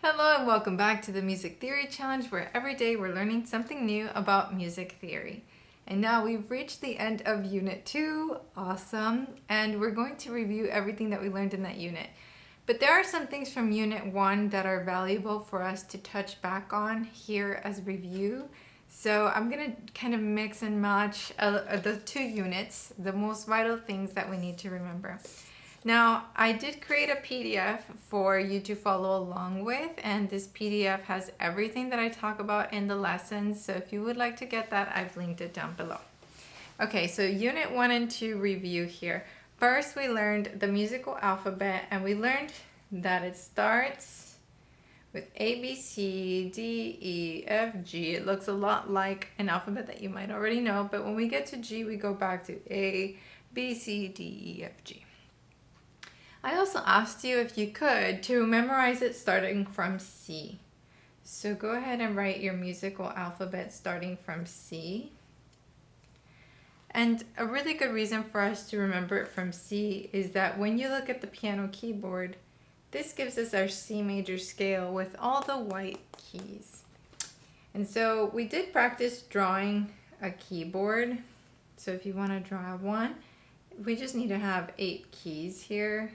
Hello and welcome back to the Music Theory Challenge, where every day we're learning something new about music theory. And now we've reached the end of Unit 2, awesome, and we're going to review everything that we learned in that unit. But there are some things from Unit 1 that are valuable for us to touch back on here as review. So I'm going to kind of mix and match the two units, the most vital things that we need to remember. Now, I did create a PDF for you to follow along with, and this PDF has everything that I talk about in the lessons. So if you would like to get that, I've linked it down below. Okay, so Unit 1 and 2 review here. First, we learned the musical alphabet, and we learned that it starts with A, B, C, D, E, F, G. It looks a lot like an alphabet that you might already know, but when we get to G, we go back to A, B, C, D, E, F, G. I also asked you, if you could, to memorize it starting from C. So go ahead and write your musical alphabet starting from C. And a really good reason for us to remember it from C is that when you look at the piano keyboard, this gives us our C major scale with all the white keys. And so we did practice drawing a keyboard. So if you want to draw one, we just need to have 8 keys here.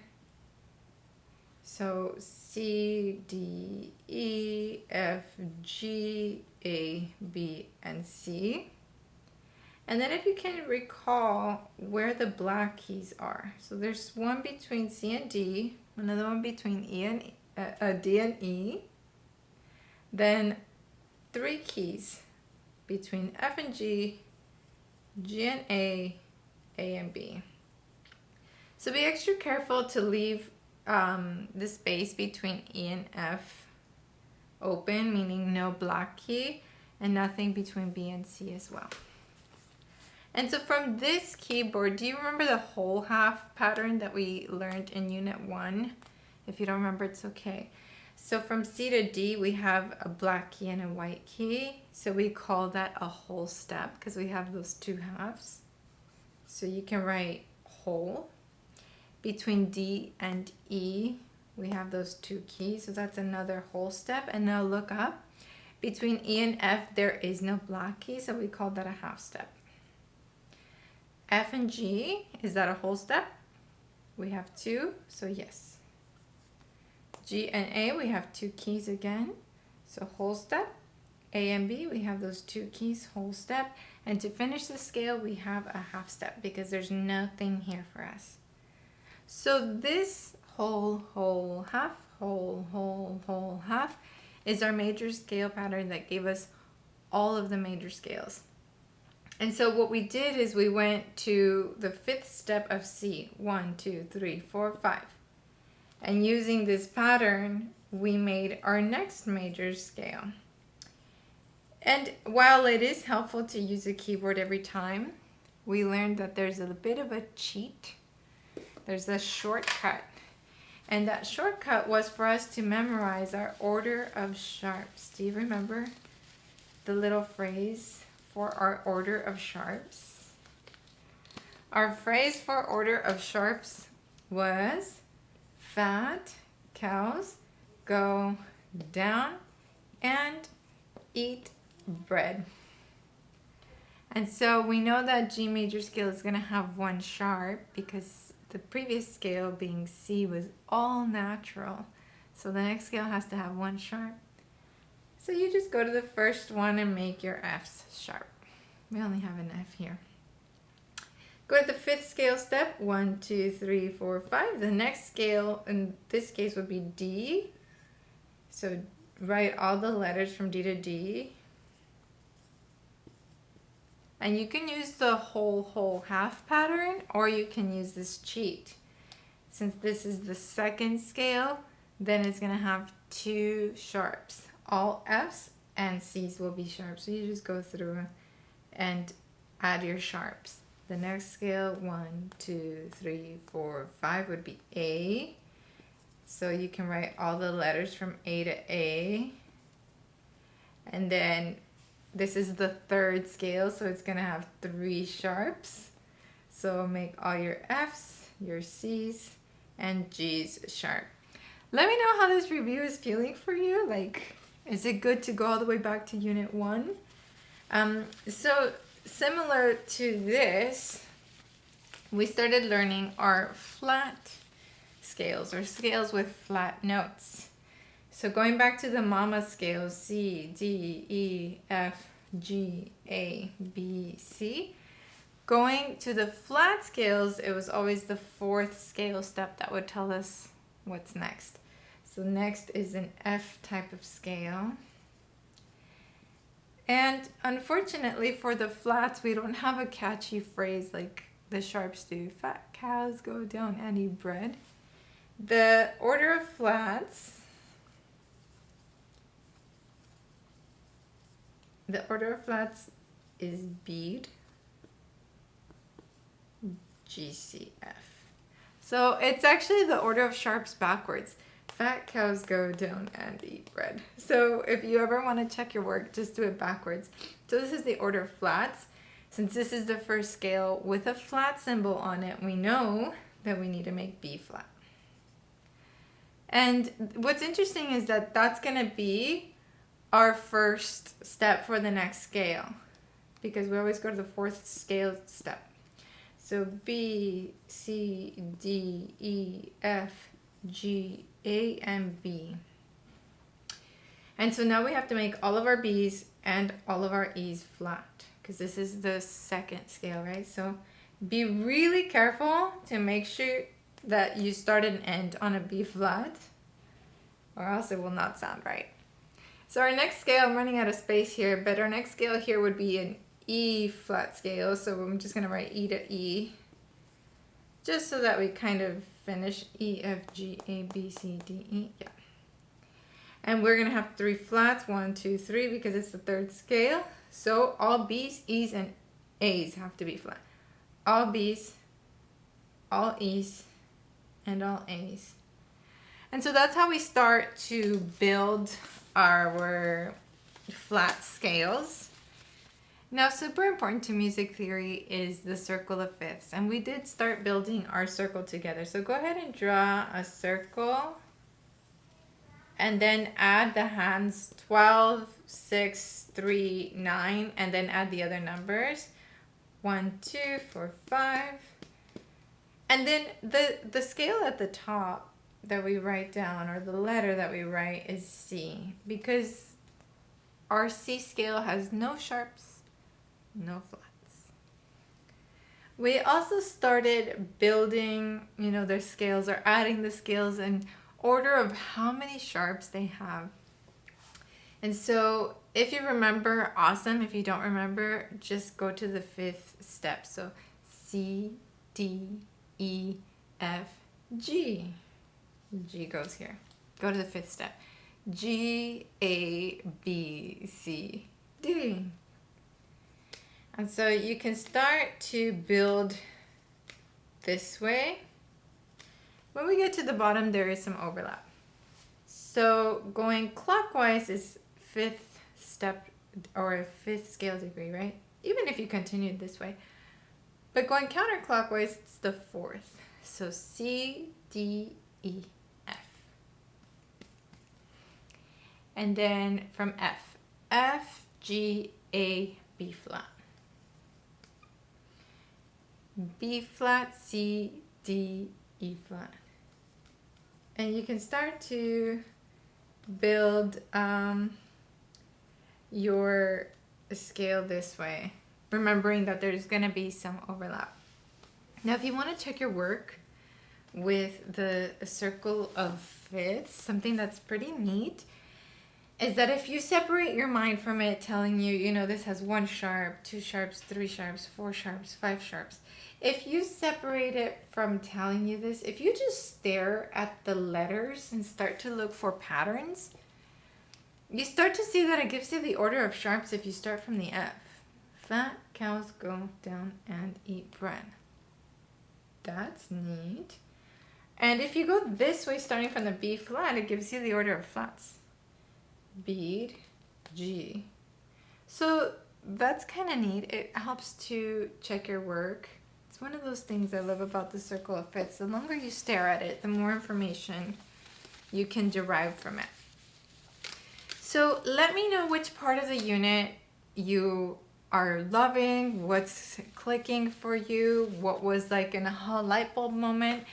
So C, D, E, F, G, A, B, and C. And then if you can recall where the black keys are. So there's one between C and D, another one between D and E. Then 3 keys between F and G, G and A and B. So be extra careful to leave the space between E and F open, meaning no black key, and nothing between B and C as well. And so from this keyboard, do you remember the whole half pattern that we learned in Unit 1? If you don't remember, it's okay. So from C to D, we have a black key and a white key. So we call that a whole step because we have those 2 halves. So you can write whole. Between D and E, we have those 2 keys, so that's another whole step. And now look up. Between E and F, there is no black key, so we call that a half step. F and G, is that a whole step? We have 2, so yes. G and A, we have 2 keys again, so whole step. A and B, we have those 2 keys, whole step. And to finish the scale, we have a half step because there's nothing here for us. So this whole, half, whole, half is our major scale pattern that gave us all of the major scales. And so what we did is we went to the 5th step of C, 1, 2, 3, 4, 5. And using this pattern, we made our next major scale. And while it is helpful to use a keyboard every time, we learned that there's a bit of a cheat. There's a shortcut, and that shortcut was for us to memorize our order of sharps. Do you remember the little phrase for our order of sharps? Our phrase for order of sharps was fat cows go down and eat bread. And so we know that G major scale is going to have 1 sharp because the previous scale, being C, was all natural. So the next scale has to have 1 sharp. So you just go to the first one and make your F's sharp. We only have an F here. Go to the 5th scale step, 1, 2, 3, 4, 5. The next scale in this case would be D. So write all the letters from D to D. And you can use the whole, half pattern, or you can use this cheat. Since this is the 2nd scale, then it's going to have 2 sharps. All F's and C's will be sharp. So you just go through and add your sharps. The next scale, 1, 2, 3, 4, 5 would be A. So you can write all the letters from A to A. And then this is the 3rd scale, so it's going to have 3 sharps. So make all your F's, your C's, and G's sharp. Let me know how this review is feeling for you. Like, is it good to go all the way back to Unit 1? So similar to this, we started learning our flat scales, or scales with flat notes. So going back to the mama scales, C, D, E, F, G, A, B, C. Going to the flat scales, it was always the fourth scale step that would tell us what's next. So next is an F type of scale. And unfortunately for the flats, we don't have a catchy phrase like the sharps do. Fat cows go down and eat bread. The order of flats, is bead, G, C, F. So it's actually the order of sharps backwards. Fat cows go down and eat bread. So if you ever want to check your work, just do it backwards. So this is the order of flats. Since this is the first scale with a flat symbol on it, we know that we need to make B flat. And what's interesting is that that's going to be our first step for the next scale, because we always go to the fourth scale step. So B, C, D, E, F, G, A, and B. And so now we have to make all of our B's and all of our E's flat, because this is the second scale, right? So be really careful to make sure that you start and end on a B flat, or else it will not sound right. So our next scale, I'm running out of space here, but our next scale here would be an E flat scale. So I'm just going to write E to E, just so that we kind of finish E, F, G, A, B, C, D, E. Yeah. And we're going to have 3 flats, 1, 2, 3, because it's the third scale. So all B's, E's, and A's have to be flat. All B's, all E's, and all A's. And so that's how we start to build our flat scales. Now, super important to music theory is the circle of fifths. And we did start building our circle together. So go ahead and draw a circle. And then add the hands 12, 6, 3, 9. And then add the other numbers. 1, 2, 4, 5. And then the scale at the top that we write down, or the letter that we write, is C, because our C scale has no sharps, no flats. We also started building, their scales, or adding the scales in order of how many sharps they have. And so if you remember, awesome. If you don't remember, just go to the 5th step. So C, D, E, F, G. G goes here. Go to the 5th step. G, A, B, C, D. And so you can start to build this way. When we get to the bottom, there is some overlap. So going clockwise is 5th step, or 5th scale degree, right? Even if you continued this way. But going counterclockwise, it's the 4th. So C, D, E, F. And then from F, F, G, A, B flat. B flat, C, D, E flat. And you can start to build your scale this way, remembering that there's going to be some overlap. Now, if you want to check your work with the circle of fifths, something that's pretty neat is that if you separate your mind from it telling you, this has 1 sharp, 2 sharps, 3 sharps, 4 sharps, 5 sharps. If you separate it from telling you this, if you just stare at the letters and start to look for patterns, you start to see that it gives you the order of sharps if you start from the F. Fat cows go down and eat bread. That's neat. And if you go this way, starting from the B flat, it gives you the order of flats. Bead, G. So that's kind of neat. It helps to check your work. It's one of those things I love about the circle of fifths. The longer you stare at it, the more information you can derive from it. So let me know which part of the unit you are loving, what's clicking for you, what was like an aha light bulb moment.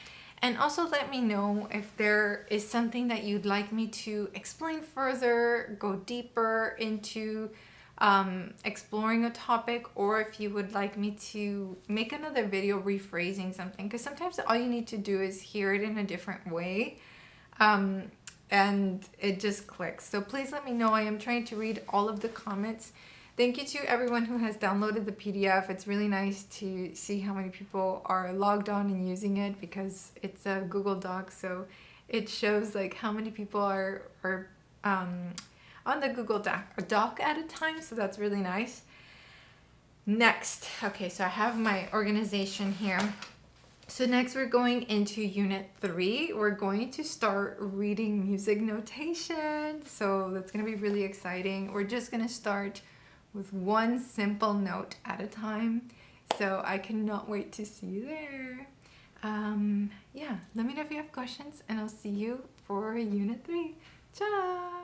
And also let me know if there is something that you'd like me to explain further, go deeper into exploring a topic, or if you would like me to make another video rephrasing something, because sometimes all you need to do is hear it in a different way. And it just clicks. So please let me know. I am trying to read all of the comments. Thank you to everyone who has downloaded the PDF. It's really nice to see how many people are logged on and using it, because it's a Google Doc, so it shows like how many people are on the Google Doc at a time, so that's really nice. Next, okay, so I have my organization here. So next we're going into Unit 3. We're going to start reading music notation. So that's going to be really exciting. We're just going to start with one simple note at a time. So I cannot wait to see you there. Yeah, let me know if you have questions, and I'll see you for Unit 3. Ciao!